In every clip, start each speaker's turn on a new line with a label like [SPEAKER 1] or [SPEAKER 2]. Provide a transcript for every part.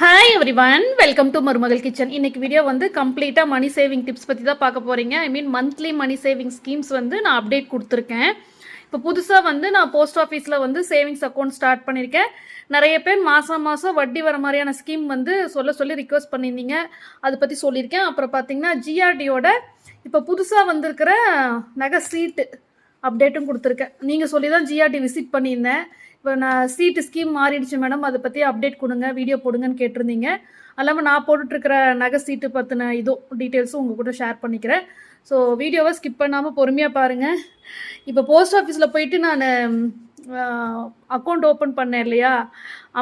[SPEAKER 1] Hi everyone, welcome to மருமகள் kitchen. இன்னைக்கு video வந்து கம்ப்ளீட்டாக மணி சேவிங் டிப்ஸ் பற்றி தான் பார்க்க போகிறீங்க. ஐ மீன் மந்த்லி மணி சேவிங் ஸ்கீம்ஸ் வந்து நான் அப்டேட் கொடுத்துருக்கேன். இப்போ புதுசாக வந்து நான் போஸ்ட் ஆஃபீஸில் வந்து சேவிங்ஸ் அக்கௌண்ட் ஸ்டார்ட் பண்ணியிருக்கேன். நிறைய பேர் மாதம் வட்டி வர மாதிரியான ஸ்கீம் வந்து சொல்லி ரிக்வஸ்ட் பண்ணியிருந்தீங்க. அதை பற்றி சொல்லியிருக்கேன். அப்புறம் பார்த்தீங்கன்னா ஜிஆர்டியோட இப்போ புதுசாக வந்திருக்கிற நகை சீட்டு அப்டேட்டும் கொடுத்துருக்கேன். நீங்கள் சொல்லி தான் ஜிஆர்டி விசிட் பண்ணியிருந்தேன். இப்போ நான் சீட்டு ஸ்கீம் மாறிடுச்சு மேடம், அதை பற்றி அப்டேட் கொடுங்க, வீடியோ போடுங்கன்னு கேட்டிருந்தீங்க. அல்லாமல் நான் போட்டுட்ருக்கிற நகை சீட்டு பற்றின டீட்டெயில்ஸும் உங்கள் கூட ஷேர் பண்ணிக்கிறேன். ஸோ வீடியோவை ஸ்கிப் பண்ணாமல் பொறுமையாக பாருங்கள். இப்போ போஸ்ட் ஆஃபீஸில் போயிட்டு நான் அக்கௌண்ட் ஓப்பன் பண்ணேன் இல்லையா,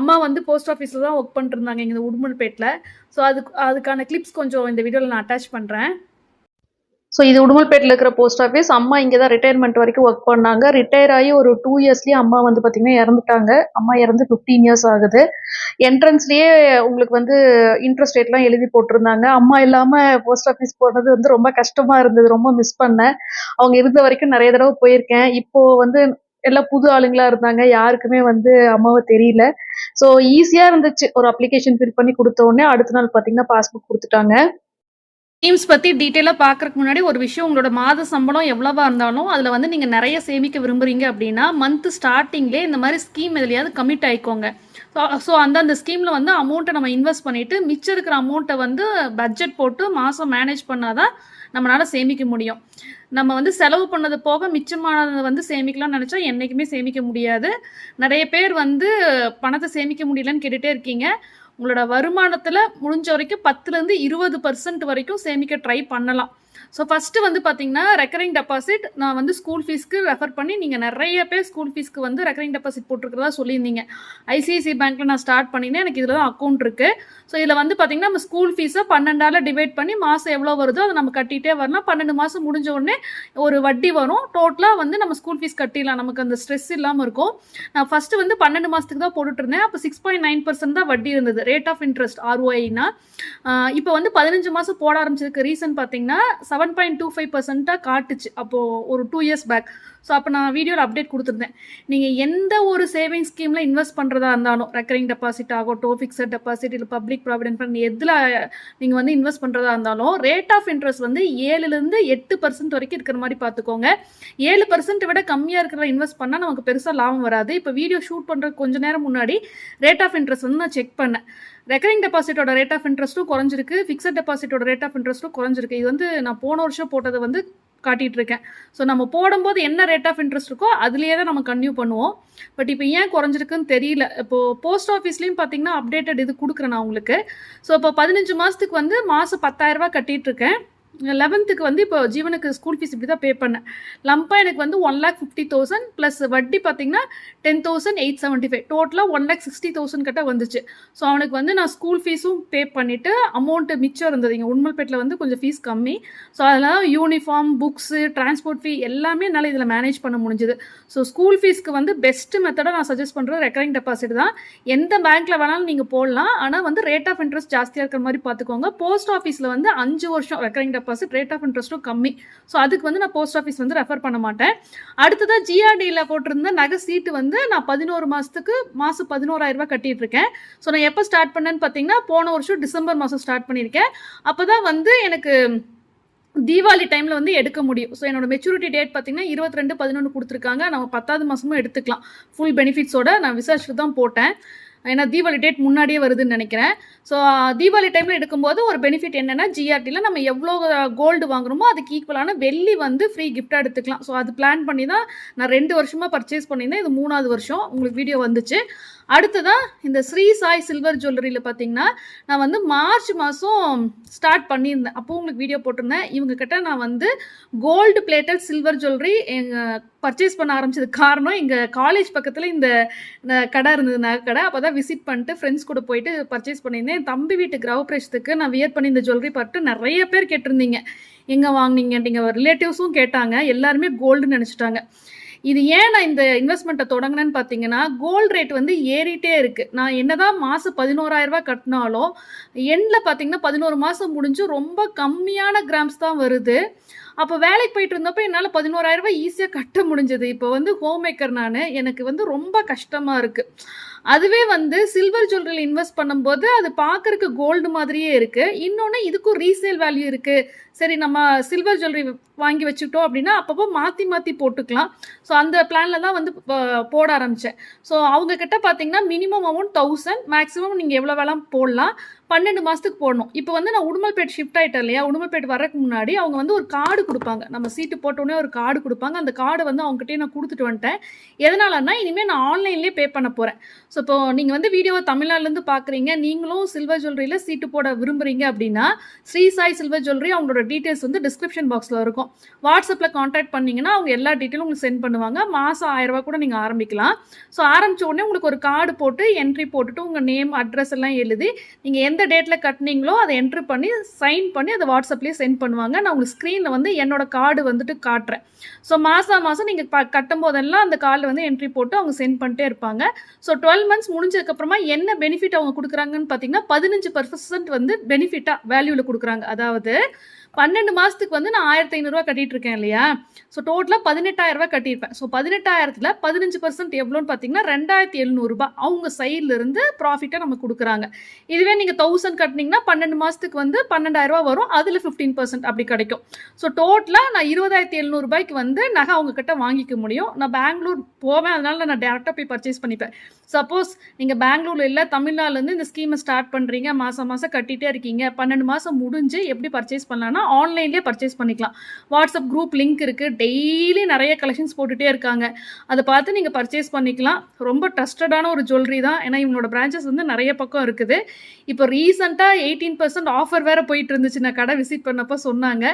[SPEAKER 1] அம்மா வந்து போஸ்ட் ஆஃபீஸில் தான் ஒர்க் பண்ணிட்டுருந்தாங்க இங்கே உடுமல்பேட்டில். ஸோ அதுக்கான கிளிப்ஸ் கொஞ்சம் இந்த வீடியோவில் நான் அட்டாச் பண்ணுறேன். ஸோ இது உடுமல்பேட்டில் இருக்கிற போஸ்ட் ஆஃபீஸ். அம்மா இங்கே தான் ரிட்டையர்மெண்ட் வரைக்கும் ஒர்க் பண்ணாங்க. ரிட்டையர் ஆகி ஒரு 2 இயர்ஸ்லேயே அம்மா வந்து பார்த்திங்கன்னா இறந்துட்டாங்க. அம்மா இறந்து 15 இயர்ஸ் ஆகுது. என்ட்ரன்ஸ்லேயே உங்களுக்கு வந்து இன்ட்ரெஸ்ட் ரேட்லாம் எழுதி போட்டிருந்தாங்க. அம்மா இல்லாமல் போஸ்ட் ஆஃபீஸ் போனது வந்து ரொம்ப கஷ்டமாக இருந்தது. ரொம்ப மிஸ் பண்ணேன். அவங்க இருந்த வரைக்கும் நிறைய தடவை போயிருக்கேன். இப்போது வந்து எல்லாம் புது ஆளுங்களா இருந்தாங்க. யாருக்குமே வந்து அம்மாவை தெரியல. ஸோ ஈஸியாக இருந்துச்சு. ஒரு அப்ளிகேஷன் ஃபில் பண்ணி கொடுத்த உடனே அடுத்த நாள் பார்த்தீங்கன்னா பாஸ்புக் கொடுத்துட்டாங்க. ஸ்கீம்ஸ் பற்றி டீட்டெயிலாக பார்க்குறதுக்கு முன்னாடி ஒரு விஷயம், உங்களோட மாத சம்பளம் எவ்வளவா இருந்தாலும் அதில் வந்து நீங்கள் நிறைய சேமிக்க விரும்புகிறீங்க அப்படின்னா மந்த் ஸ்டார்டிங்லேயே இந்த மாதிரி ஸ்கீம் எதுலையாவது கமிட் ஆகிக்கோங்க. ஸோ அந்த ஸ்கீமில் வந்து அமௌண்ட்டை நம்ம இன்வெஸ்ட் பண்ணிவிட்டு மிச்சம் இருக்கிற அமௌண்ட்டை வந்து பட்ஜெட் போட்டு மாதம் மேனேஜ் பண்ணால் தான் நம்மளால் சேமிக்க முடியும். நம்ம வந்து செலவு பண்ணது போக மிச்சமானதை வந்து சேமிக்கலாம்னு நினச்சா என்றைக்குமே சேமிக்க முடியாது. நிறைய பேர் வந்து பணத்தை சேமிக்க முடியலன்னு கேட்டுகிட்டே இருக்கீங்க. உங்களோட வருமானத்தில் முடிஞ்ச வரைக்கும் 10லேருந்து 20% வரைக்கும் சேமிக்க ட்ரை பண்ணலாம். ஸோ ஃபஸ்ட்டு வந்து பார்த்தீங்கன்னா ரெக்கரிங் டெபாசிட் நான் வந்து ஸ்கூல் ஃபீஸ்க்கு ரெஃபர் பண்ணி, நீங்கள் நிறைய பேர் ஸ்கூல் ஃபீஸ்க்கு வந்து ரெக்கரிங் டெபாசிட் போட்டிருக்கிறதா சொல்லியிருந்தீங்க. ஐசிஐசி பேங்க்கில் நான் ஸ்டார்ட் பண்ணினேன். எனக்கு இதில் தான் அக்கௌண்ட் இருக்குது. ஸோ இதில் வந்து பார்த்திங்கன்னா நம்ம ஸ்கூல் ஃபீஸை 12ஆல் டிவைட் பண்ணி மாதம் எவ்வளோ வருதோ அதை நம்ம கட்டிகிட்டே வரலாம். 12 மாதம் முடிஞ்ச உடனே ஒரு வட்டி வரும். டோட்டலாக வந்து நம்ம ஸ்கூல் ஃபீஸ் கட்டிடலாம். நமக்கு அந்த ஸ்ட்ரெஸ் இல்லாமல் இருக்கும். நான் ஃபஸ்ட்டு வந்து 12 மாதத்துக்கு தான் போட்டுட்ருந்தேன். அப்போ 6.9% தான் வட்டி இருந்தது, ரேட் ஆஃப் இன்ட்ரெஸ்ட் ROI-னா. இப்போ வந்து 15 மாதம் போட ஆரம்பிச்சதுக்கு ரீசன் பார்த்தீங்கன்னா 7.25% காட்டுச்சு அப்போது ஒரு 2 இயர்ஸ் பேக். ஸோ அப்போ நான் வீடியோவில் அப்டேட் கொடுத்துருந்தேன். நீங்கள் எந்த ஒரு சேவிங் ஸ்கீமில் இன்வெஸ்ட் பண்ணுறதா இருந்தாலும், ரெக்கரிங் டெபாசிட் ஆகட்டும், ஃபிக்ஸட் டெபாசிட், இல்லை பப்ளிக் ப்ராவிடென்ட் ஃபண்ட், எதில் நீங்கள் வந்து இன்வெஸ்ட் பண்ணுறதா இருந்தாலும் ரேட் ஆஃப் இன்ட்ரெஸ்ட் வந்து 7லேருந்து 8% வரைக்கும் இருக்கிற மாதிரி பார்த்துக்கோங்க. 7% விட கம்மியாக இருக்கிற இன்வெஸ்ட் பண்ணால் நமக்கு பெருசாக லாபம் வராது. இப்போ வீடியோ ஷூட் பண்ணுறதுக்கு கொஞ்சம் நேரம் முன்னாடி ரேட் ஆஃப் இன்ட்ரெஸ்ட் வந்து நான் செக் பண்ணேன். ரெக்கரிங் டெபாசிட்டோட ரேட் ஆஃப் இன்ட்ரெஸ்ட்டும் குறைஞ்சிருக்கு, ஃபிக்ஸட் டெபாசிட்டோட ரேட் ஆஃப் இன்ட்ரெஸ்ட்டும் குறைஞ்சிருக்கு. இது வந்து நான் போன வருஷம் போட்டதை வந்து காட்டிகிட்டு இருக்கேன். ஸோ நம்ம போடும்போது என்ன ரேட் ஆஃப் இன்ட்ரெஸ்ட் இருக்கோ அதுலேயே தான் நம்ம கன்டினியூ பண்ணுவோம். பட் இப்போ ஏன் குறைஞ்சிருக்குன்னு தெரியல. இப்போது போஸ்ட் ஆஃபீஸ்லேயும் பார்த்தீங்கன்னா அப்டேட்டட் இது கொடுக்குறேன் நான் உங்களுக்கு. ஸோ இப்போ 15 மாதத்துக்கு வந்து மாதம் 10,000 கட்டிகிட்டு இருக்கேன். 11th வந்து இப்போ ஜீவனுக்கு ஸ்கூல் ஃபீஸ் இப்படி தான் பே பண்ணேன். லம்பாக எனக்கு வந்து 1,50,000 ப்ளஸ் வட்டி பார்த்தீங்கன்னா 10,875, டோட்டலாக 1,60,000 கிட்ட வந்துச்சு. ஸோ அவனுக்கு வந்து நான் ஸ்கூல் ஃபீஸும் பே பண்ணிவிட்டு அமௌண்ட்டு மிச்சம் இருந்தது. இங்கே உடுமல்பேட்டில் வந்து கொஞ்சம் ஃபீஸ் கம்மி. ஸோ அதெல்லாம் யூனிஃபார்ம், புக்ஸு, டிரான்ஸ்போர்ட் ஃபீ எல்லாமே என்னால் இதில் மேனேஜ் பண்ண முடிஞ்சுது. ஸோ ஸ்கூல் ஃபீஸ்க்கு வந்து பெஸ்ட்டு மெத்தடாக நான் சஜஸ்ட் பண்ணுறது ரெக்கரிங் டெபாசிட் தான். எந்த பேங்க்கில் வேணாலும் நீங்கள் போடலாம். ஆனால் வந்து ரேட் ஆஃப் இன்ட்ரெஸ்ட் ஜாஸ்தியாக இருக்கிற மாதிரி பார்த்துக்கோங்க. போஸ்ட் ஆஃபீஸில் வந்து 5 வருஷம் ரெக்கரிங் டெபாசிட், ரேட் ஆஃப் இன்ட்ரெஸ்ட்டும் கம்மி. ஸோ அதுக்கு வந்து நான் போஸ்ட் ஆஃபீஸ் வந்து ரெஃபர் பண்ண மாட்டேன். அடுத்ததாக ஜிஆர்டியில் போட்டிருந்த நகை சீட்டு வந்து நான் 11 மாதத்துக்கு மாதம் 11,000 கட்டிட்டு இருக்கேன். ஸோ நான் எப்போ ஸ்டார்ட் பண்ணேன்னு பார்த்தீங்கன்னா போன வருஷம் டிசம்பர் மாதம் ஸ்டார்ட் பண்ணியிருக்கேன். அப்போ தான் வந்து எனக்கு தீபாவளி டைமில் வந்து எடுக்க முடியும். ஸோ என்னோட மெச்சூரிட்டி டேட் பார்த்தீங்கன்னா 22/11 கொடுத்துருக்காங்க. நம்ம 10வது மாதமும் எடுத்துக்கலாம் ஃபுல் பெனிஃபிட்ஸோட. நான் விசாரிச்சுட்டு தான் போட்டேன். ஏன்னா தீபாவளி டேட் முன்னாடியே வருதுன்னு நினைக்கிறேன். ஸோ தீபாவளி டைமில் எடுக்கும்போது ஒரு பெனிஃபிட் என்னென்னா, ஜிஆர்டியில் நம்ம எவ்வளோ கோல்டு வாங்குறோமோ அதுக்கு ஈக்குவலான வெள்ளி வந்து ஃப்ரீ கிஃப்டாக எடுத்துக்கலாம். ஸோ அது பிளான் பண்ணி தான் நான் 2 வருஷமாக பர்ச்சேஸ் பண்ணியிருந்தேன். இது 3வது வருஷம் உங்களுக்கு வீடியோ வந்துச்சு. அடுத்ததான் இந்த ஸ்ரீ சாய் சில்வர் ஜுவல்லரியில் பார்த்தீங்கன்னா நான் வந்து மார்ச் மாதம் ஸ்டார்ட் பண்ணியிருந்தேன். அப்போது உங்களுக்கு வீடியோ போட்டிருந்தேன். இவங்கக்கிட்ட நான் வந்து gold plated silver jewellery purchase பண்ண ஆரம்பிச்சதுக்கு காரணம், எங்கள் காலேஜ் பக்கத்தில் இந்த கடை இருந்தது, நகை கடை. அப்போ தான் விசிட் பண்ணிட்டு ஃப்ரெண்ட்ஸ் கூட போயிட்டு பர்ச்சேஸ் பண்ணியிருந்தேன். என் தம்பி வீட்டு கிரகப்பிரவேசத்துக்கு நான் வியர் பண்ணி இந்த ஜுவல்லரி பார்த்து நிறைய பேர் கேட்டிருந்தீங்க, எங்கே வாங்கினீங்க, ரிலேட்டிவ்ஸும் கேட்டாங்க. எல்லாருமே கோல்டுன்னு நினச்சிட்டாங்க. இது ஏன் நான் இந்த இன்வெஸ்ட்மெண்ட்டை தொடங்கினேன்னு பார்த்தீங்கன்னா, கோல்டு ரேட் வந்து ஏறிட்டே இருக்குது. நான் என்னதான் மாதம் 11,000 கட்டினாலும் எண்டில் பார்த்தீங்கன்னா 11 மாதம் முடிஞ்சு ரொம்ப கம்மியான கிராம்ஸ் தான் வருது. அப்போ வேலைக்கு போயிட்டு இருந்தப்போ என்னால் 11,000 ஈஸியாக கட்ட முடிஞ்சது. இப்போ வந்து ஹோம் மேக்கர் நான், எனக்கு வந்து ரொம்ப கஷ்டமாக இருக்குது. அதுவே வந்து சில்வர் ஜுவல்லரியில் இன்வெஸ்ட் பண்ணும்போது அது பார்க்கறக்கு கோல்டு மாதிரியே இருக்குது. இன்னொன்று இதுக்கும் ரீசேல் வேல்யூ இருக்குது. சரி நம்ம சில்வர் ஜுவல்லரி வாங்கி வச்சுக்கிட்டோம் அப்படின்னா அப்பப்போ மாற்றி மாற்றி போட்டுக்கலாம். ஸோ அந்த பிளானில் தான் வந்து போட ஆரம்பித்தேன். ஸோ அவங்கக்கிட்ட பார்த்தீங்கன்னா மினிமம் அமௌண்ட் 1000, மேக்ஸிமம் நீங்கள் எவ்வளோ வேணாலும் போடலாம். 12 மாதத்துக்கு போடணும். இப்போ வந்து நான் உடுமல்பேட் ஷிஃப்ட் ஆகிட்டேன் இல்லையா, உடுமல்பேட் வரக்கு முன்னாடி அவங்க வந்து ஒரு கார்டு கொடுப்பாங்க. நம்ம சீட்டு போட்டோடனே ஒரு கார்டு கொடுப்பாங்க. அந்த கார்டை வந்து அவங்ககிட்டயே நான் கொடுத்துட்டு வந்துட்டேன். எதனாலன்னா இனிமேல் நான் ஆன்லைன்லேயே பே பண்ண போகிறேன். ஸோ இப்போ நீங்கள் வந்து வீடியோவை தமிழ்நாட்டிலேருந்து பார்க்குறீங்க, நீங்களும் சில்வர் ஜுவல்லரியில் சீட்டு போட விரும்புகிறீங்க அப்படின்னா ஸ்ரீ சாய் சில்வர் ஜுவல்லரி அவங்களோட டீட்டெயில்ஸ் வந்து டிஸ்கிரிப்ஷன் பாக்ஸில் இருக்கும். வாட்ஸ்அப்பில் கான்டாக்ட் பண்ணிங்கன்னா அவங்க எல்லா டீட்டெயிலும் உங்களுக்கு சென்ட் பண்ணுவாங்க. மாதம் 1000 ரூபா கூட நீங்கள் ஆரம்பிக்கலாம். ஸோ ஆரம்பித்த உடனே உங்களுக்கு ஒரு கார்டு போட்டு என்ட்ரி போட்டுட்டு உங்கள் நேம் அட்ரஸ் எல்லாம் எழுதி நீங்கள் எந்த டேட்டில் கட்டினீங்களோ அதை என்ட்ரி பண்ணி சைன் பண்ணி அதை வாட்ஸ்அப்லேயே சென்ட் பண்ணுவாங்க. நான் உங்களுக்கு ஸ்க்ரீனில் வந்து என்னோட கார்டு வந்துட்டு காட்டுறேன். ஸோ மாதம் நீங்கள் கட்டும் போதெல்லாம் அந்த கார்டில் வந்து என்ட்ரி போட்டு அவங்க சென்ட் பண்ணிட்டே இருப்பாங்க. ஸோ 12 மந்த்ஸ் முடிஞ்சதுக்கப்புறமா என்ன பெனிஃபிட் அவங்க கொடுக்குறாங்கன்னு பார்த்தீங்கன்னா 15% வந்து பெனிஃபிட்டாக வேல்யூவில் கொடுக்குறாங்க. அதாவது 12 மாதத்துக்கு வந்து நான் 1500 ரூபா கட்டிட்டு இருக்கேன் இல்லையா, ஸோ டோட்டலாக 18,000 ரூபா கட்டியிருப்பேன். ஸோ 18,000ல் 15% எவ்வளோன்னு பார்த்தீங்கன்னா 2700 ரூபாய் அவங்க சைட்லேருந்து ப்ராஃபிட்டாக நம்ம கொடுக்குறாங்க. இதுவே நீங்கள் 1000 கட்டினீங்கன்னா 12 மாதத்துக்கு வந்து 12,000 ரூபா வரும். அதில் 15% அப்படி கிடைக்கும். ஸோ டோட்டலாக நான் 20,700 ரூபாய்க்கு வந்து நகை அவங்கக்கிட்ட வாங்கிக்க முடியும். நான் பெங்களூர் போவேன், அதனால நான் டேரெக்டாக போய் பர்ச்சேஸ் பண்ணிப்பேன். சப்போஸ் நீங்கள் பெங்களூரில் இல்லை தமிழ்நாடுலேருந்து இந்த ஸ்கீமை ஸ்டார்ட் பண்ணுறீங்க, மாதம் கட்டிகிட்டே இருக்கீங்க, 12 மாதம் முடிஞ்சு எப்படி பர்ச்சேஸ் பண்ணலான்னா ஆன்லைன்லேயே பர்ச்சேஸ் பண்ணிக்கலாம். வாட்ஸ்அப் குரூப் லிங்க் இருக்குது. டெய்லி நிறைய கலெக்ஷன்ஸ் போட்டுகிட்டே இருக்காங்க. அதை பார்த்து நீங்கள் பர்ச்சேஸ் பண்ணிக்கலாம். ரொம்ப ட்ரஸ்டடான ஒரு ஜுவல்லரி தான். ஏன்னா இவங்களோட பிரான்ச்சஸ் வந்து நிறைய பக்கம் இருக்குது. இப்போ ரீசெண்டாக 18% ஆஃபர் வேறு போயிட்டு இருந்துச்சு. நான் கடை விசிட் பண்ணப்போ சொன்னாங்க.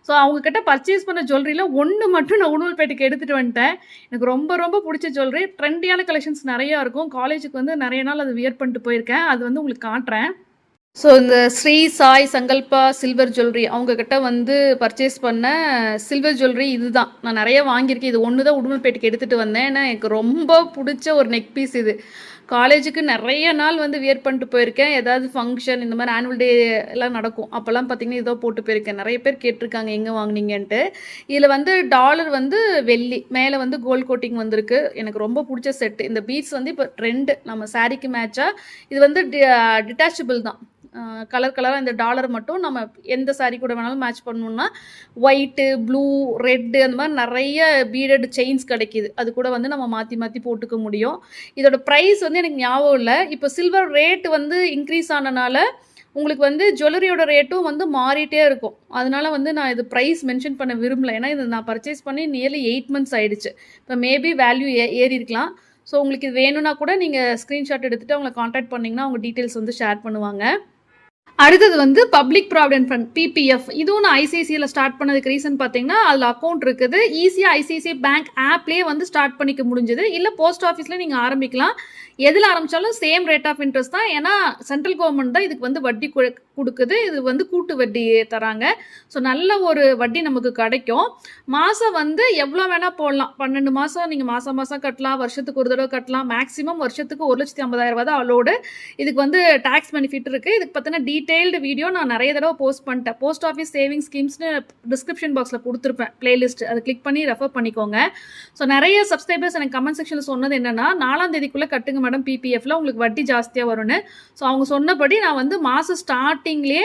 [SPEAKER 1] ஸோ அவங்கக்கிட்ட பர்ச்சேஸ் பண்ண ஜுவல்லரியில் ஒன்று மட்டும் நான் உடுமல்பேட்டுக்கு எடுத்துகிட்டு வந்துட்டேன். எனக்கு ரொம்ப ரொம்ப பிடிச்ச ஜுவல்லரி. ட்ரெண்டியான கலெக்ஷன்ஸ் நிறையா இருக்கும். காலேஜுக்கு வந்து நிறைய நாள் அது வியர் பண்ணிட்டு போயிருக்கேன். அது வந்து உங்களுக்கு காட்டுறேன். ஸோ இந்த ஸ்ரீ சாய் சங்கல்பா சில்வர் ஜுவல்லரி அவங்கக்கிட்ட வந்து பர்ச்சேஸ் பண்ண சில்வர் ஜுவல்லரி இதுதான். நான் நிறைய வாங்கியிருக்கேன். இது ஒன்று தான் உடுமல்பேட்டுக்கு எடுத்துகிட்டு வந்தேன். ஏன்னா எனக்கு ரொம்ப பிடிச்ச ஒரு நெக் பீஸ் இது. காலேஜுக்கு நிறைய நாள் வந்து வியர் பண்ணிட்டு போயிருக்கேன். ஏதாவது ஃபங்க்ஷன் இந்த மாதிரி ஆனுவல் டே எல்லாம் நடக்கும், அப்போல்லாம் பார்த்தீங்கன்னா இதோ போட்டு போயிருக்கேன். நிறைய பேர் கேட்டிருக்காங்க எங்கே வாங்கினீங்கன்ட்டு. இதில் வந்து டாலர் வந்து வெள்ளி, மேலே வந்து கோல்ட் கோட்டிங் வந்திருக்கு. எனக்கு ரொம்ப பிடிச்ச செட்டு. இந்த பீட்ஸ் வந்து இப்போ ட்ரெண்டு, நம்ம சாரீக்கு மேட்சாக. இது வந்து டிட்டாச்சபிள் தான். கலராக இந்த டாலர் மட்டும் நம்ம எந்த சாரீ கூட வேணாலும் மேட்ச் பண்ணணுன்னா ஒயிட்டு, ப்ளூ, ரெட்டு அந்த மாதிரி நிறைய பீடட் செயின்ஸ் கிடைக்கிது. அது கூட வந்து நம்ம மாற்றி மாற்றி போட்டுக்க முடியும். இதோட ப்ரைஸ் வந்து எனக்கு ஞாபகம் இல்லை. இப்போ சில்வர் ரேட்டு வந்து இன்க்ரீஸ் ஆனனால உங்களுக்கு வந்து ஜுவல்லரியோட ரேட்டும் வந்து மாறிட்டே இருக்கும். அதனால வந்து நான் இது ப்ரைஸ் மென்ஷன் பண்ண விரும்பலை. ஏன்னா இது நான் பர்ச்சேஸ் பண்ணி நியர்லி 8 மந்த்ஸ் ஆகிடுச்சு. இப்போ மேபி வேல்யூ ஏறி இருக்கலாம். ஸோ உங்களுக்கு இது வேணும்னா கூட நீங்கள் ஸ்க்ரீன்ஷாட் எடுத்துகிட்டு அவங்களை காண்டாக்ட் பண்ணிங்கன்னா அவங்க டீட்டெயில்ஸ் வந்து ஷேர் பண்ணுவாங்க. அடுத்தது வந்து பப்ளிக் ப்ராவிடென்ட் ஃபண்ட் பிபிஎஃப். இதுவும் நான் ஐசிஐசியில் ஸ்டார்ட் பண்ணதுக்கு ரீசன் பார்த்தீங்கன்னா அதில் அக்கௌண்ட் இருக்குது. ஈஸியாக ஐசிஐசிஐ பேங்க் ஆப்லேயே வந்து ஸ்டார்ட் பண்ணிக்க முடிஞ்சது. இல்லை போஸ்ட் ஆஃபீஸில் நீங்கள் ஆரம்பிக்கலாம். எதில் ஆரம்பித்தாலும் சேம் ரேட் ஆஃப் இன்ட்ரெஸ்ட் தான். ஏன்னா சென்ட்ரல் கவர்மெண்ட் தான் இதுக்கு வந்து வட்டி கொடுக்குது. இது வந்து கூட்டு வட்டி தராங்க. ஸோ நல்ல ஒரு வட்டி நமக்கு கிடைக்கும். மாதம் வந்து எவ்வளோ வேணால் போடலாம். 12 மாதம் நீங்கள் மாதம் கட்டலாம், வருஷத்துக்கு ஒரு தடவை கட்டலாம். மேக்ஸிமம் வருஷத்துக்கு 1,50,000 ரூபா தான் அலோடு. இதுக்கு வந்து டேக்ஸ் பெனிஃபிட் இருக்குது. இதுக்கு பார்த்தீங்கன்னா டீட்டெயில்டு வீடியோ நான் நிறைய தடவை போஸ்ட் பண்ணிட்டேன். போஸ்ட் ஆஃபீஸ் சேவிங் ஸ்கீம்ஸ்னு டிஸ்கிரிப்ஷன் பாக்ஸில் கொடுத்துருப்பேன் பிளேலிஸ்ட். அதை கிளிக் பண்ணி ரெஃபர் பண்ணிக்கோங்க. ஸோ நிறைய சப்ஸ்கிரைபர்ஸ் எனக்கு கமெண்ட் செக்ஷனில் சொன்னது என்னென்னா 4ஆம் தேதிக்குள்ளே கட்டுங்க மேடம் பிபிஎஃப்ல, உங்களுக்கு வட்டி ஜாஸ்தியாக வரும்னு. ஸோ அவங்க சொன்னபடி நான் வந்து மாதம் ஸ்டார்டிங்லேயே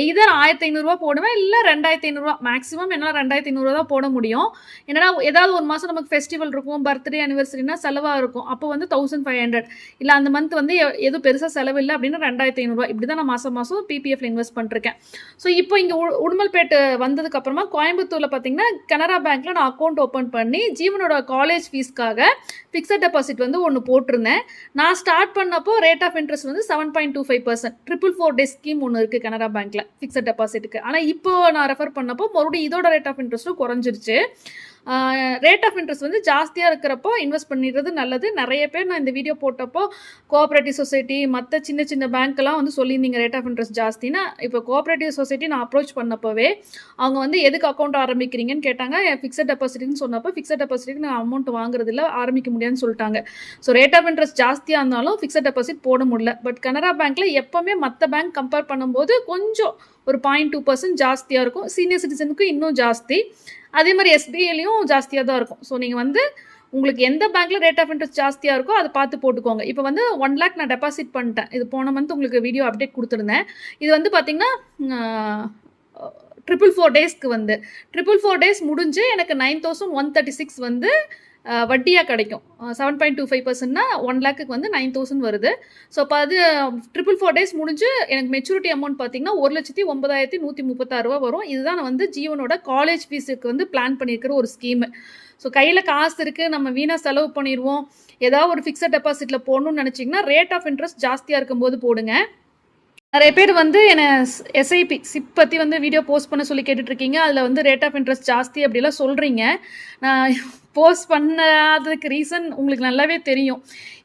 [SPEAKER 1] எய்தர் 1,500 ரூபா போடுவேன், இல்லை 2,500 ரூபா. மேக்ஸிமம் என்னால் 2,500 தான் போட முடியும். ஏன்னா ஏதாவது ஒரு மாதம் நமக்கு ஃபெஸ்டிவல் இருக்கும், பர்த்டே அனிவர்சரினா செலவாக இருக்கும். அப்போ வந்து 1,500, இல்லை அந்த மந்த் வந்து எதுவும் பெருசாக செலவு இல்லை அப்படின்னா 2,500 ரூபா. இப்படி தான் நான் மாதம் பிபிஎஃப்ல இன்வெஸ்ட் பண்ணிருக்கேன். ஸோ இப்போ இங்கே உடுமல்பேட்டு வந்ததுக்கப்புறமா கோயம்புத்தூரில் பார்த்தீங்கன்னா கனரா பேங்க்கில் நான் அக்கௌண்ட் ஓப்பன் பண்ணி ஜீவனோட காலேஜ் ஃபீஸ்க்காக ஃபிக்ஸட் டெபாசிட் வந்து ஒன்று போட்டிருந்தேன். நான் ஸ்டார்ட் பண்ணப்போ ரேட் ஆஃப் இன்ட்ரெஸ்ட் வந்து 7.25%. 444 டேஸ் ஸ்கீம் ஒன்று இருக்குது கனரா பேங்க்கில் ஃபிக்ஸட் டெபாசிட்டுக்கு. ஆனால் இப்போ நான் ரெஃபர் பண்ணப்போ மறுபடியும் இதோட ரேட் ஆஃப் இன்ட்ரெஸ்ட்டும் குறைஞ்சிருச்சு. ரேட் ஆஃப் இன்ட்ரெஸ்ட் வந்து ஜாஸ்தியாக இருக்கிறப்போ இன்வெஸ்ட் பண்ணிடுறது நல்லது. நிறைய பேர் நான் இந்த வீடியோ போட்டப்போ கோஆப்ரேட்டிவ் சொசைட்டி மற்ற சின்ன சின்ன பேங்க்கெல்லாம் வந்து சொல்லியிருந்தீங்க ரேட் ஆஃப் இன்ட்ரெஸ்ட் ஜாஸ்தினா. இப்போ கோஆப்ரேட்டிவ் சொசைட்டி நான் அப்ரோச் பண்ணப்போவே அவங்க வந்து எதுக்கு அக்கௌண்ட் ஆரம்பிக்கிறீங்கன்னு கேட்டாங்க. ஃபிக்ஸட் டெபாசிட்னு சொன்னப்போ ஃபிக்ஸட் டெபாசிட்டுக்கு நான் அமௌண்ட் வாங்குறதில்ல, ஆரம்பிக்க முடியாதுன்னு சொல்லிட்டாங்க. ஸோ ரேட் ஆஃப் இன்ட்ரெஸ்ட் ஜாஸ்தியாக இருந்தாலும் ஃபிக்ஸட் டெபாசிட் போட முடியல. பட் கனரா பேங்க்கில் எப்போவுமே மற்ற பேங்க் கம்பேர் பண்ணும்போது கொஞ்சம் ஒரு 0.2% ஜாஸ்தியாக இருக்கும். சீனியர் சிட்டிசனுக்கு இன்னும் ஜாஸ்தி. அதே மாதிரி எஸ்பிஐலையும் ஜாஸ்தியாக தான் இருக்கும். ஸோ நீங்கள் வந்து உங்களுக்கு எந்த பேங்க்கில் ரேட் ஆஃப் இன்ட்ரெஸ்ட் ஜாஸ்தியாக இருக்கோ அதை பார்த்து போட்டுக்கோங்க. இப்போ வந்து 1 lakh நான் டெபாசிட் பண்ணிட்டேன். இது போன மந்த் உங்களுக்கு வீடியோ அப்டேட் கொடுத்துருந்தேன். இது வந்து பார்த்தீங்கன்னா 444 டேஸ்க்கு வந்து 444 டேஸ் முடிஞ்சு எனக்கு 9136 வந்து வட்டியாக கிடைக்கும். 7.25%னா 1 lakhக்கு வந்து 9000 வருது. ஸோ அப்போ அது 444 டேஸ் முடிஞ்சு எனக்கு மெச்சூரிட்டி அமௌண்ட் பார்த்தீங்கன்னா 1,09,136 வரும். இதுதான் நான் வந்து ஜீவனோட காலேஜ் ஃபீஸுக்கு வந்து பிளான் பண்ணியிருக்கிற ஒரு ஸ்கீமு. ஸோ கையில் காசு இருக்குது, நம்ம வீணாக செலவு பண்ணிடுவோம், ஏதாவது ஒரு ஃபிக்ஸட் டெபாசிட்டில் போடணும்னு நினச்சிங்கன்னா ரேட் ஆஃப் இன்ட்ரெஸ்ட் ஜாஸ்தியாக இருக்கும்போது போடுங்க. நிறைய பேர் வந்து என்னை எஸ்ஐபி சிப் பற்றி வந்து வீடியோ போஸ்ட் பண்ண சொல்லி கேட்டுட்ருக்கீங்க. அதில் வந்து ரேட் ஆஃப் இன்ட்ரெஸ்ட் ஜாஸ்தி அப்படிலாம் சொல்கிறீங்க. நான் போஸ்ட் பண்ணாததுக்கு ரீசன் உங்களுக்கு நல்லாவே தெரியும்.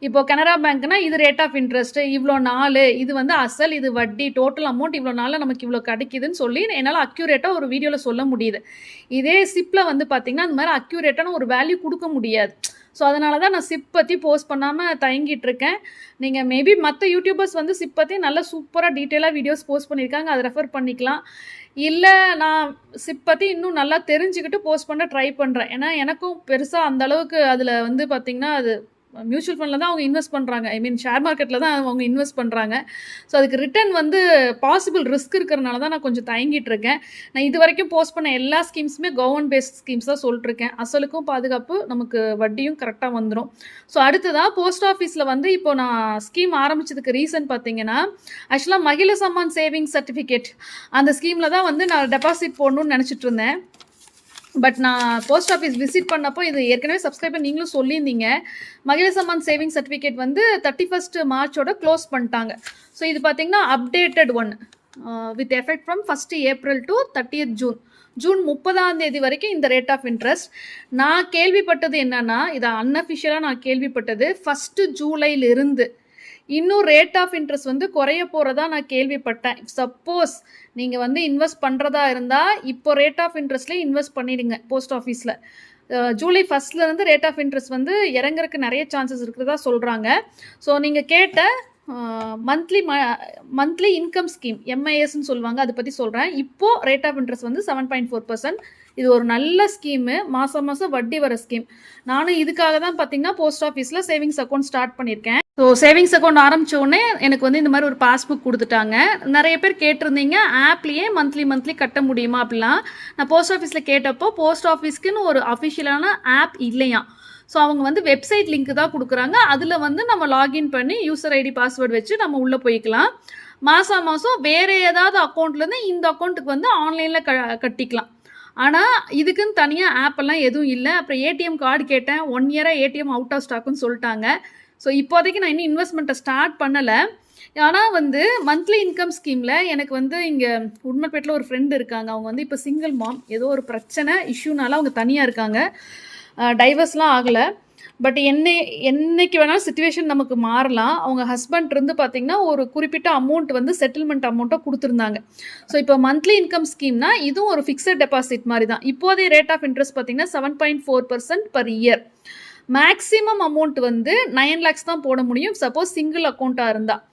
[SPEAKER 1] இப்போ கனரா பேங்க்னா இது ரேட் ஆஃப் இன்ட்ரெஸ்ட்டு இவ்வளோ நாள், இது வந்து அசல், இது வட்டி, டோட்டல் அமௌண்ட் இவ்வளோ நாளில் நமக்கு இவ்வளோ கிடைக்குதுன்னு சொல்லி என்னால் அக்யூரேட்டாக ஒரு வீடியோவில் சொல்ல முடியுது. இதே சிப்பில் வந்து பார்த்திங்கன்னா அந்த மாதிரி அக்யூரேட்டான ஒரு வேல்யூ கொடுக்க முடியாது. ஸோ அதனால தான் நான் சிப் பற்றி போஸ்ட் பண்ணாமல் தயங்கிட்டு இருக்கேன். நீங்கள் மேபி மற்ற யூடியூபர்ஸ் வந்து சிப் பற்றி நல்லா சூப்பராக டீட்டெயிலாக வீடியோஸ் போஸ்ட் பண்ணியிருக்காங்க, அதை ரெஃபர் பண்ணிக்கலாம். இல்லை நான் சிப் பற்றி இன்னும் நல்லா தெரிஞ்சுக்கிட்டு போஸ்ட் பண்ண ட்ரை பண்ணுறேன். ஏன்னா எனக்கும் பெருசாக அந்தளவுக்கு அதில் வந்து பார்த்திங்கன்னா அது மியூச்சுவல் ஃபண்டில் தான் அவங்க இன்வெஸ்ட் பண்ணுறாங்க. ஐ மீன் ஷேர் மார்க்கெட்டில் தான் அவங்க இன்வெஸ்ட் பண்ணுறாங்க. ஸோ அதுக்கு ரிட்டர்ன் வந்து பாசிபிள் ரிஸ்க் இருக்கிறனால தான் நான் கொஞ்சம் தயங்கிட்டு இருக்கேன். நான் இது வரைக்கும் போஸ்ட் பண்ண எல்லா ஸ்கீம்ஸுமே கவர்மெண்ட் பேஸ்ட் ஸ்கீம்ஸ் தான் சொல்லிட்டுருக்கேன். அசலுக்கும் பாதுகாப்பு, நமக்கு வட்டியும் கரெக்டாக வந்துடும். ஸோ அடுத்ததாக போஸ்ட் ஆஃபீஸில் வந்து இப்போ நான் ஸ்கீம் ஆரம்பித்ததுக்கு ரீசன் பார்த்தீங்கன்னா, ஆக்சுவலாக மகிழ சம்மான் சேவிங்ஸ் சர்டிஃபிகேட் அந்த ஸ்கீமில் தான் வந்து நான் டெபாசிட் போடணும்னு நினச்சிட்டு இருந்தேன். பட் நான் போஸ்ட் ஆஃபீஸ் விசிட் பண்ணப்போ, இது ஏற்கனவே சப்ஸ்கிரைபர் நீங்களும் சொல்லியிருந்தீங்க, மகிழ சம்மான் சேவிங் சர்டிஃபிகேட் வந்து 31st மார்ச்சோட க்ளோஸ் பண்ணிட்டாங்க. ஸோ இது பார்த்தீங்கன்னா updated one with effect from 1st April to 30th June. June 30 வரைக்கும் இந்த ரேட் ஆஃப் இன்ட்ரெஸ்ட். நான் கேள்விப்பட்டது என்னென்னா, இது அன்அஃபிஷியலாக நான் கேள்விப்பட்டது 1st ஜூலையிலிருந்து இன்னும் ரேட் ஆஃப் இன்ட்ரெஸ்ட் வந்து குறைய போகிறதா நான் கேள்விப்பட்டேன். சப்போஸ் நீங்கள் வந்து இன்வெஸ்ட் பண்ணுறதா இருந்தால் இப்போ ரேட் ஆஃப் இன்ட்ரெஸ்ட்லேயே இன்வெஸ்ட் பண்ணிடுங்க. போஸ்ட் ஆஃபீஸில் July 1st rate of interest வந்து இறங்குறதுக்கு நிறைய சான்சஸ் இருக்கிறதா சொல்கிறாங்க. ஸோ நீங்கள் கேட்ட மந்த்லி இன்கம் ஸ்கீம் எம்ஐஎஸ்ன்னு சொல்லுவாங்க, அதை பற்றி சொல்கிறேன். இப்போது ரேட் ஆஃப் இன்ட்ரெஸ்ட் வந்து 7.4%. இது ஒரு நல்ல ஸ்கீமு, மாதம் மாதம் வட்டி வர ஸ்கீம். நானும் இதுக்காக தான் பார்த்தீங்கன்னா போஸ்ட் ஆஃபீஸில் சேவிங்ஸ் அக்கௌண்ட் ஸ்டார்ட் பண்ணியிருக்கேன். ஸோ சேவிங்ஸ் அக்கௌண்ட் ஆரம்பித்த உடனே எனக்கு வந்து இந்த மாதிரி ஒரு பாஸ்புக் கொடுத்துட்டாங்க. நிறைய பேர் கேட்டிருந்தீங்க ஆப்லேயே மந்த்லி கட்ட முடியுமா அப்படிலாம். நான் போஸ்ட் ஆஃபீஸில் கேட்டப்போ போஸ்ட் ஆஃபீஸ்க்குன்னு ஒரு அஃபிஷியலான ஆப் இல்லையா. ஸோ அவங்க வந்து வெப்சைட் லிங்க் தான் கொடுக்குறாங்க. அதில் வந்து நம்ம லாகின் பண்ணி யூசர் ஐடி பாஸ்வேர்டு வச்சு நம்ம உள்ளே போய்க்கலாம். மாதம் வேறு ஏதாவது அக்கௌண்ட்லேருந்து இந்த அக்கௌண்ட்டுக்கு வந்து ஆன்லைனில் கட்டிக்கலாம். ஆனால் இதுக்குன்னு தனியாக ஆப்பெல்லாம் எதுவும் இல்லை. அப்புறம் ஏடிஎம் கார்டு கேட்டேன், 1 இயராக ஏடிஎம் அவுட் ஆஃப் ஸ்டாக்குன்னு சொல்லிட்டாங்க. ஸோ இப்போதைக்கு நான் இன்னும் இன்வெஸ்ட்மெண்ட்டை ஸ்டார்ட் பண்ணலை. ஆனால் வந்து மந்த்லி இன்கம் ஸ்கீமில் எனக்கு வந்து இங்கே உடுமல்பேட்டில் ஒரு ஃப்ரெண்டு இருக்காங்க. அவங்க வந்து இப்போ சிங்கிள் மாம், ஏதோ ஒரு பிரச்சனை இஷ்யூனால அவங்க தனியாக இருக்காங்க, டைவர்ஸ்லாம் ஆகலை. பட் என்னைக்கு வேணாலும் சுச்சுவேஷன் நமக்கு மாறலாம். அவங்க ஹஸ்பண்ட் இருந்து பார்த்திங்கன்னா ஒரு குறிப்பிட்ட அமௌண்ட் வந்து செட்டில்மெண்ட் அமௌண்ட்டாக கொடுத்துருந்தாங்க. ஸோ இப்போ மந்த்லி இன்கம் ஸ்கீம்னா இதுவும் ஒரு ஃபிக்ஸட் டெபாசிட் மாதிரி தான். இப்போதைய ரேட் ஆஃப் இன்ட்ரெஸ்ட் பார்த்திங்கன்னா 7.4% பர் இயர். மேக்ஸிமம் அமௌண்ட் வந்து 9 lakhs தான் போட முடியும். சப்போஸ் சிங்கிள் அக்கௌண்ட்டாக இருந்தால்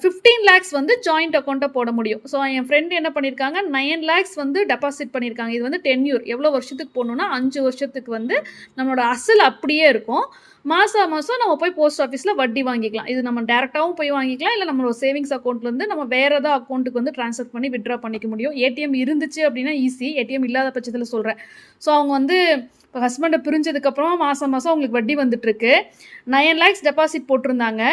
[SPEAKER 1] 15 lakhs வந்து ஜாயிண்ட் அக்கௌண்ட்டாக போட முடியும். ஸோ என் ஃப்ரெண்டு என்ன பண்ணியிருக்காங்க, 9 lakhs வந்து டெபாசிட் பண்ணியிருக்காங்க. இது வந்து டென்யூர் எவ்வளோ வருஷத்துக்கு போடணுன்னா 5 வருஷத்துக்கு வந்து நம்மளோட அசல் அப்படியே இருக்கும். மாதம் நம்ம போய் போஸ்ட் ஆஃபீஸில் வட்டி வாங்கிக்கலாம். இது நம்ம டேரெக்டாகவும் போய் வாங்கிக்கலாம், இல்லை நம்மளோட சேவிங்ஸ் அக்கௌண்ட்லேருந்து நம்ம வேறு ஏதாவது அக்கௌண்ட்டுக்கு வந்து ட்ரான்ஸ்ஃபர் பண்ணி வித்ட்ரா பண்ணிக்க முடியும். ஏடிஎம் இருந்துச்சு அப்படின்னா ஈஸி, ஏடிஎம் இல்லாத பட்சத்தில் சொல்கிறேன். ஸோ அவங்க வந்து இப்போ ஹஸ்பண்டை பிரிஞ்சதுக்கப்புறம் மாதம் அவங்களுக்கு வட்டி வந்துட்டுருக்கு. 9 lakhs டெபாசிட் போட்டிருந்தாங்க.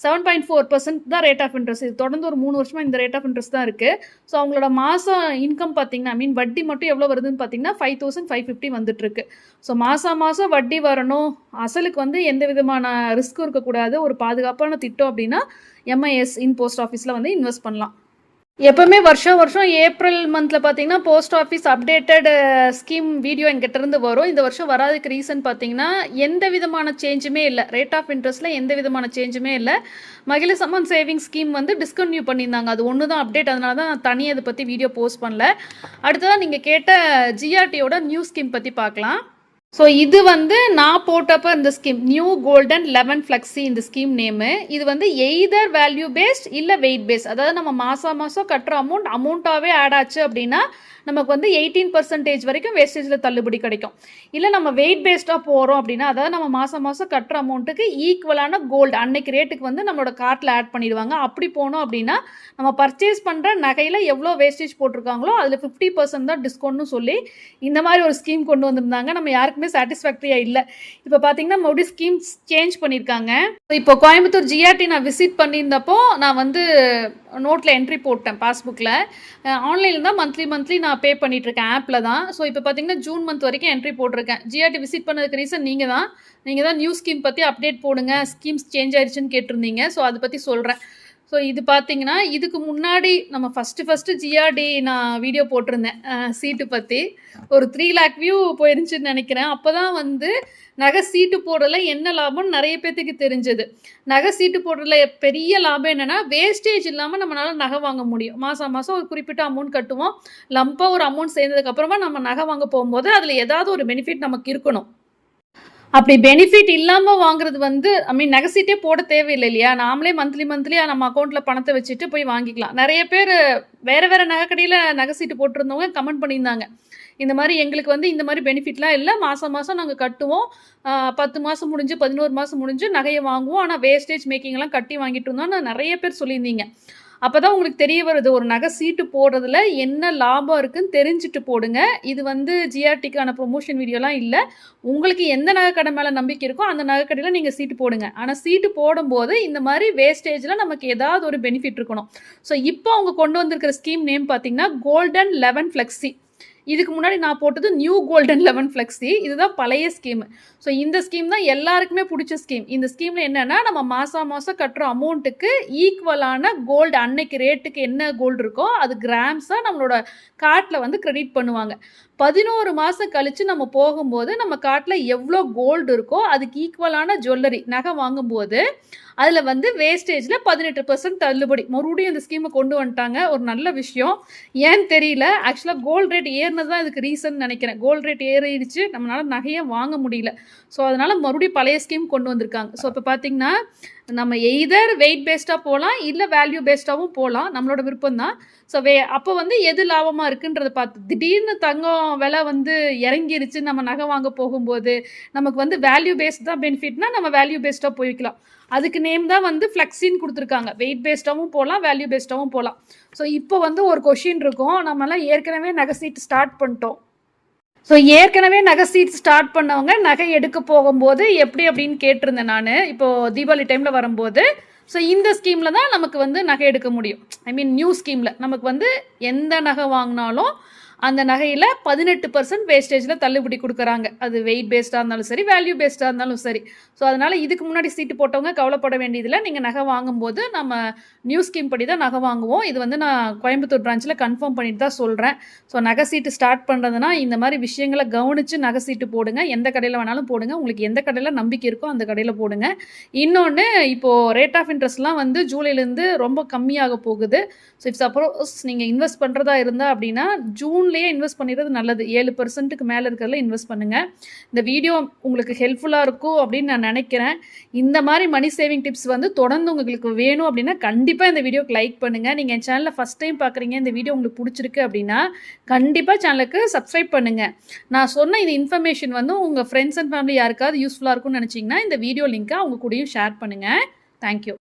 [SPEAKER 1] 7.4% தான் ரேட் ஆஃப் இன்ட்ரெஸ்ட். இது தொடர்ந்து ஒரு 3 வருஷமாக இந்த ரேட் ஆஃப் இன்ட்ரெஸ்ட் தான் இருக்குது. ஸோ அவங்களோட மாதம் இன்கம் பார்த்திங்கன்னா, ஐ மீன் வட்டி மட்டும் எவ்வளோ வருதுன்னு பார்த்தீங்கன்னா 5,550 வந்துட்டுருக்கு. ஸோ மாதம் வட்டி வரணும், அசலுக்கு வந்து எந்த விதமான ரிஸ்க்கும் இருக்கக்கூடாது, ஒரு பாதுகாப்பான திட்டம் அப்படின்னா எம்ஐஎஸ் இன் போஸ்ட் ஆஃபீஸில் வந்து இன்வெஸ்ட் பண்ணலாம். எப்போவுமே வருஷம் ஏப்ரல் மந்தில் பார்த்தீங்கன்னா post office updated scheme video என்கிட்டருந்து வரும். இந்த வருஷம் வராதுக்கு ரீசன் பார்த்தீங்கன்னா எந்த விதமான சேஞ்சுமே இல்லை. ரேட் ஆஃப் இன்ட்ரெஸ்ட்டில் எந்த விதமான சேஞ்சுமே இல்லை. மகிழ சம்மான் சேவிங் ஸ்கீம் வந்து டிஸ்கன்டினியூ பண்ணியிருந்தாங்க. அது ஒன்று தான் அப்டேட். அதனால தான் நான் தனியாக அதை பற்றி வீடியோ போஸ்ட் பண்ணல. அடுத்ததான் நீங்கள் கேட்ட ஜிஆர்டியோட நியூ ஸ்கீம் பற்றி பார்க்கலாம். ஸோ இது வந்து நான் போட்டப்போ இந்த ஸ்கீம் நியூ கோல்டன் 11 ஃப்ளெக்ஸி இந்த ஸ்கீம் நேமு. இது வந்து எய்தர் வேல்யூ பேஸ்ட் இல்லை வெயிட் பேஸ்ட். அதாவது நம்ம மாதம் கட்டுற அமௌண்ட்டாகவே ஆட் ஆச்சு அப்படின்னா நமக்கு வந்து 18% வரைக்கும் வேஸ்டேஜில் தள்ளுபடி கிடைக்கும். இல்லை நம்ம வெயிட் பேஸ்டாக போகிறோம் அப்படின்னா, அதாவது நம்ம மாதம் கட்டுற அமௌண்ட்டுக்கு ஈக்குவலான கோல்டு அன்னைக்கு ரேட்டுக்கு வந்து நம்மளோட கார்ட்டில் ஆட் பண்ணிடுவாங்க. அப்படி போனோம் அப்படின்னா நம்ம பர்ச்சேஸ் பண்ணுற நகையில் எவ்வளோ வேஸ்டேஜ் போட்டிருக்காங்களோ அதில் 50% தான் டிஸ்கவுண்ட்னு சொல்லி இந்த மாதிரி ஒரு ஸ்கீம் கொண்டு வந்திருந்தாங்க. நம்ம யாருக்குமே சாட்டிஸ்ஃபேக்டரியாக இல்லை. இப்போ பார்த்தீங்கன்னா மறுபடியும் ஸ்கீம்ஸ் சேஞ்ச் பண்ணியிருக்காங்க. இப்போ கோயம்புத்தூர் ஜிஆர்டி நான் விசிட் பண்ணியிருந்தப்போ நான் வந்து நோட்டில் என்ட்ரி போட்டேன் பாஸ்புக்கில். ஆன்லைனில் தான் மந்த்லி நான் பே பண்ணிகிட்ருக்கேன், ஆப்பில் தான். ஸோ இப்போ பார்த்தீங்கன்னா ஜூன் மந்த் வரைக்கும் என்ட்ரி போட்டிருக்கேன். ஜிஆர்டி விசிட் பண்ணதுக்கு ரீசன் நீங்கள் தான் நியூ ஸ்கீம் பற்றி அப்டேட் போடுங்க, ஸ்கீம்ஸ் சேஞ்ச் ஆயிடுச்சுன்னு கேட்டிருந்தீங்க. ஸோ அதை பற்றி சொல்கிறேன். ஸோ இது பார்த்தீங்கன்னா இதுக்கு முன்னாடி நம்ம ஃபஸ்ட்டு ஜிஆர்டி நான் வீடியோ போட்டிருந்தேன் சீட்டு பற்றி. ஒரு 3 lakh வியூ போயிருந்துச்சுன்னு நினைக்கிறேன். அப்போ தான் வந்து நகை சீட்டு போடுறதுல என்ன லாபம்னு நிறைய பேர்த்துக்கு தெரிஞ்சது. நகை சீட்டு போடுறதுல பெரிய லாபம் என்னென்னா வேஸ்டேஜ் இல்லாமல் நம்மளால் நகை வாங்க முடியும். மாதம் ஒரு குறிப்பிட்ட அமௌண்ட் கட்டுவோம். லம்பாக ஒரு அமௌண்ட் சேர்ந்ததுக்கப்புறமா நம்ம நகை வாங்க போகும்போது அதில் ஏதாவது ஒரு பெனிஃபிட் நமக்கு இருக்கணும். அப்படி பெனிஃபிட் இல்லாமல் வாங்குறது வந்து நகை சீட்டே போட தேவையில்லை இல்லையா? நாமளே மந்த்லி நம்ம அக்கௌண்ட்டில் பணத்தை வச்சுட்டு போய் வாங்கிக்கலாம். நிறைய பேர் வேறு நகை கடையில் நகை சீட்டு போட்டிருந்தவங்க கமெண்ட் பண்ணியிருந்தாங்க. இந்த மாதிரி எங்களுக்கு வந்து இந்த மாதிரி பெனிஃபிட்லாம் இல்லை, மாதம் நாங்கள் கட்டுவோம், 10 மாதம் முடிஞ்சு 11 மாதம் முடிஞ்சு நகையை வாங்குவோம், ஆனால் வேஸ்டேஜ் மேக்கிங்லாம் கட்டி வாங்கிட்டு இருந்தோம்னு நிறைய பேர் சொல்லியிருந்தீங்க. அப்போ தான் உங்களுக்கு தெரிய வருது ஒரு நகை சீட்டு போடுறதுல என்ன லாபம் இருக்குதுன்னு தெரிஞ்சுட்டு போடுங்க. இது வந்து ஜிஆர்டிக்கான ப்ரொமோஷன் வீடியோலாம் இல்லை. உங்களுக்கு எந்த நகை கடை மேலே நம்பிக்கை இருக்கோ அந்த நகை கடையில் நீங்கள் சீட்டு போடுங்க. ஆனால் சீட்டு போடும்போது இந்த மாதிரி வேஸ்டேஜில் நமக்கு ஏதாவது ஒரு பெனிஃபிட் இருக்கணும். ஸோ இப்போ அவங்க கொண்டு வந்திருக்கிற ஸ்கீம் நேம் பார்த்தீங்கன்னா கோல்டன் 11 ஃப்ளெக்ஸி. இதுக்கு முன்னாடி நான் போட்டது நியூ கோல்டன் 11 ஃப்ளெக்ஸி. இதுதான் பழைய ஸ்கீமு. ஸோ இந்த ஸ்கீம் தான் எல்லாருக்குமே பிடிச்ச ஸ்கீம். இந்த ஸ்கீமில் என்னென்னா நம்ம மாதம் கட்டுற அமௌண்ட்டுக்கு ஈக்குவலான கோல்டு அன்னைக்கு ரேட்டுக்கு என்ன கோல்டு இருக்கோ அது கிராம்ஸாக நம்மளோட கார்ட்டில் வந்து கிரெடிட் பண்ணுவாங்க. 11 மாதம் கழித்து நம்ம போகும்போது நம்ம கார்ட்டில் எவ்வளோ கோல்டு இருக்கோ அதுக்கு ஈக்குவலான ஜுவல்லரி நகை வாங்கும்போது அதில் வந்து வேஸ்டேஜில் 18% தள்ளுபடி. மறுபடியும் இந்த ஸ்கீமை கொண்டு வந்துட்டாங்க. ஒரு நல்ல விஷயம். ஏன்னு தெரியல, ஆக்சுவலாக கோல்டு ரேட் ஏறினது தான் இதுக்கு ரீசன் நினைக்கிறேன். கோல்டு ரேட் ஏறிடுச்சு, நம்மளால் நகையை வாங்க முடியல. ஸோ அதனால் மறுபடியும் பழைய ஸ்கீம் கொண்டு வந்திருக்காங்க. ஸோ இப்போ பார்த்திங்கன்னா நம்ம எய்தர் வெயிட் பேஸ்டாக போகலாம் இல்லை வேல்யூ பேஸ்டாகவும் போகலாம், நம்மளோட விருப்பம் தான். ஸோ அப்போ வந்து எது லாபமாக இருக்குன்றதை பார்த்து திடீர்னு தங்கம் விலை வந்து இறங்கிருச்சு நம்ம நகை வாங்க போகும்போது நமக்கு வந்து வேல்யூ பேஸ்ட் தான் பெனிஃபிட்னா நம்ம வேல்யூ பேஸ்டாக போய்க்கலாம். அதுக்கு நேம் தான் வந்து ஃப்ளெக்ஸின்னு கொடுத்துருக்காங்க. வெயிட் பேஸ்டாகவும் போகலாம், வேல்யூ பேஸ்டாகவும் போகலாம். ஸோ இப்போ வந்து ஒரு கொஷின் இருக்கும், நம்மலாம் ஏற்கனவே நகை சீட் ஸ்டார்ட் பண்ணிட்டோம். ஸோ ஏற்கனவே நகை சீட் ஸ்டார்ட் பண்ணவங்க நகை எடுக்க போகும்போது எப்படி அப்படின்னு கேட்டிருந்தேன் நான் இப்போது தீபாவளி டைமில் வரும்போது. ஸோ இந்த ஸ்கீமில் தான் நமக்கு வந்து நகை எடுக்க முடியும். நியூ ஸ்கீமில் நமக்கு வந்து எந்த நகை வாங்கினாலும் அந்த நகையில் 18% வேஸ்டேஜில் தள்ளுபடி கொடுக்குறாங்க. அது வெயிட் பேஸ்டாக இருந்தாலும் சரி, வேல்யூ பேஸ்டாக இருந்தாலும் சரி. ஸோ அதனால் இதுக்கு முன்னாடி சீட்டு போட்டவங்க கவலைப்பட வேண்டியதில்லை. நீங்கள் நகை வாங்கும்போது நம்ம நியூ ஸ்கீம் படி தான் நகை வாங்குவோம். இது வந்து நான் கோயம்புத்தூர் பிரான்ச்சில் கன்ஃபார்ம் பண்ணிட்டு தான் சொல்கிறேன். ஸோ நகை சீட்டு ஸ்டார்ட் பண்ணுறதுனா இந்த மாதிரி விஷயங்களை கவனித்து நகை சீட்டு போடுங்க. எந்த கடையில் வேணாலும் போடுங்க. உங்களுக்கு எந்த கடையில் நம்பிக்கை இருக்கோ அந்த கடையில் போடுங்க. இன்னொன்று, இப்போது ரேட் ஆஃப் இன்ட்ரெஸ்ட்லாம் வந்து ஜூலைலேருந்து ரொம்ப கம்மியாக போகுது. ஸோ இஃப் சப்போஸ் நீங்கள் இன்வெஸ்ட் பண்ணுறதா இருந்தால் அப்படின்னா ஜூன்லேயே இன்வெஸ்ட் பண்ணிடுறது நல்லது. 7%க்கு மேலே இருக்கிறதுல இன்வெஸ்ட் பண்ணுங்கள். இந்த வீடியோ உங்களுக்கு ஹெல்ப்ஃபுல்லாக இருக்கும் அப்படின்னு நான் நினைக்கிறேன். இந்த மாதிரி மணி சேவிங் டிப்ஸ் வந்து தொடர்ந்து உங்களுக்கு வேணும் அப்படின்னா கண்டிப்பாக இந்த வீடியோக்கு லைக் பண்ணுங்கள். நீங்கள் என் சேனலில் ஃபஸ்ட் டைம் பார்க்குறீங்க, இந்த வீடியோ உங்களுக்கு பிடிச்சிருக்கு அப்படின்னா கண்டிப்பாக சேனலுக்கு சப்ஸ்கிரைப் பண்ணுங்கள். நான் சொன்ன இந்த இன்ஃபர்மேஷன் வந்து உங்கள் ஃப்ரெண்ட்ஸ் அண்ட் ஃபேமிலி யாருக்காவது யூஸ்ஃபுல்லாக இருக்கும்னு நினச்சிங்கன்னா இந்த வீடியோ லிங்க்கை அவங்க கூடயும் ஷேர் பண்ணுங்கள். தேங்க்யூ.